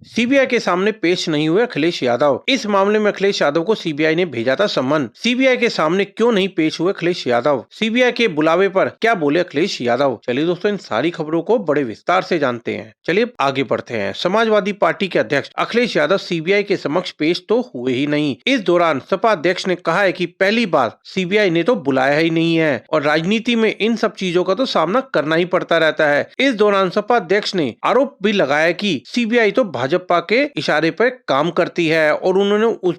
CBI के सामने पेश नहीं हुए अखिलेश यादव। इस मामले में अखिलेश यादव को सीबीआई ने भेजा था सम्मन। सीबीआई के सामने क्यों नहीं पेश हुए अखिलेश यादव? सीबीआई के बुलावे पर क्या बोले अखिलेश यादव? चलिए दोस्तों, इन सारी खबरों को बड़े विस्तार से जानते हैं। चलिए आगे बढ़ते हैं। समाजवादी पार्टी के अध्यक्ष अखिलेश यादव सीबीआई के समक्ष पेश तो हुए ही नहीं। इस दौरान सपा अध्यक्ष ने कहा है कि पहली बार सीबीआई ने तो बुलाया ही नहीं है और राजनीति में इन सब चीजों का तो सामना करना ही पड़ता रहता है। इस दौरान सपा अध्यक्ष ने आरोप भी लगाया कि सीबीआई तो भाजपा के इशारे पर काम करती है और उन्होंने उस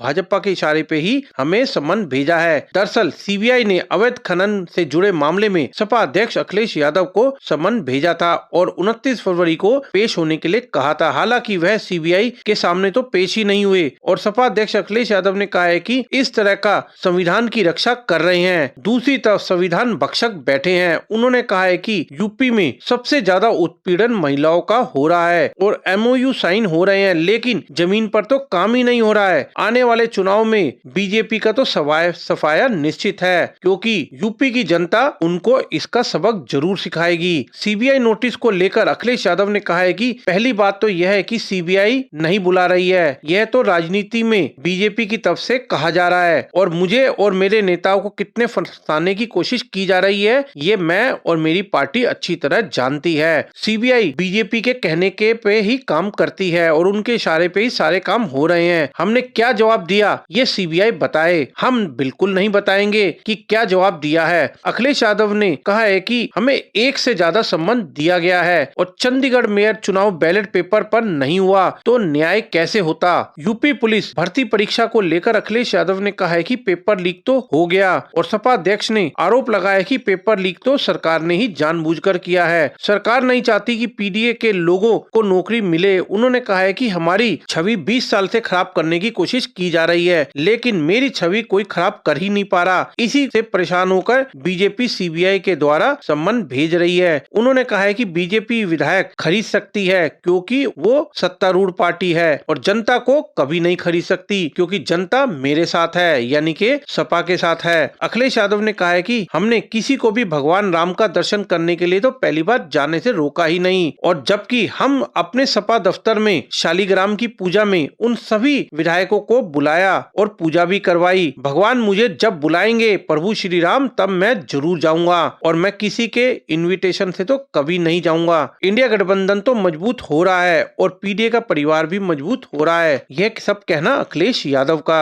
भाजपा के इशारे पे ही हमें सम्मन भेजा है। दरअसल सीबीआई ने अवैध खनन से जुड़े मामले में सपा अध्यक्ष अखिलेश यादव को सम्मन भेजा था और 29 फरवरी को पेश होने के लिए कहा था। हालांकि वह सीबीआई के सामने तो पेश ही नहीं हुए और सपा अध्यक्ष अखिलेश यादव ने कहा है कि इस तरह का संविधान की रक्षा कर रहे हैं। दूसरी तरफ संविधान भक्षक बैठे हैं। उन्होंने कहा है कि यूपी में सबसे ज्यादा उत्पीड़न महिलाओं का हो रहा है और एमओयू साइन हो रहे हैं, लेकिन जमीन पर तो काम ही नहीं हो रहा है। आने वाले चुनाव में बीजेपी का तो सफाया निश्चित है, क्योंकि यूपी की जनता उनको इसका सबक जरूर सिखाएगी। सीबीआई नोटिस को लेकर अखिलेश यादव ने कहा है कि पहली बात तो यह है कि सीबीआई नहीं बुला रही है, यह तो राजनीति में बीजेपी की तरफ से कहा जा रहा है और मुझे और मेरे नेताओं को कितने फंसाने की कोशिश की जा रही है, ये मैं और मेरी पार्टी अच्छी तरह जानती है। सीबीआई बीजेपी के कहने के पे ही काम करती है और उनके इशारे पे ही सारे काम हो रहे हैं। हमने क्या जवाब दिया ये सीबीआई बताए, हम बिल्कुल नहीं बताएंगे कि क्या जवाब दिया है। अखिलेश यादव ने कहा है कि हमें एक से ज्यादा सम्मन दिया गया है और चंडीगढ़ मेयर चुनाव बैलेट पेपर पर नहीं हुआ तो न्याय कैसे होता। यूपी पुलिस भर्ती परीक्षा को लेकर अखिलेश यादव ने कहा है कि पेपर लीक तो हो गया और सपा अध्यक्ष ने आरोप लगाया कि पेपर लीक तो सरकार ने ही जानबूझकर किया है। सरकार नहीं चाहती कि पीडीए के लोगों को नौकरी मिले। उन्होंने कहा है कि हमारी छवि 20 साल से खराब करने की कोशिश की जा रही है, लेकिन मेरी छवि कोई खराब कर ही नहीं पा रहा। इसी से परेशान होकर बीजेपी सीबीआई के द्वारा सम्मन भेज रही है। उन्होंने कहा है कि बीजेपी विधायक खरीद सकती है क्योंकि वो सत्तारूढ़ पार्टी है और जनता को कभी नहीं खरीद सकती क्योंकि जनता मेरे साथ है, यानी कि सपा के साथ है। अखिलेश यादव ने कहा है कि हमने किसी को भी भगवान राम का दर्शन करने के लिए तो पहली बार जाने से रोका ही नहीं और जबकि हम अपने सपा दफ्तर में शालीग्राम की पूजा में उन सभी विधायकों को बुलाया और पूजा भी करवाई। भगवान मुझे जब बुलाएंगे प्रभु श्री राम तब मैं जरूर जाऊंगा और मैं किसी के इनविटेशन से तो कभी नहीं जाऊंगा। इंडिया गठबंधन तो मजबूत हो रहा है और पीडीए का परिवार भी मजबूत हो रहा है। यह सब कहना अखिलेश यादव का।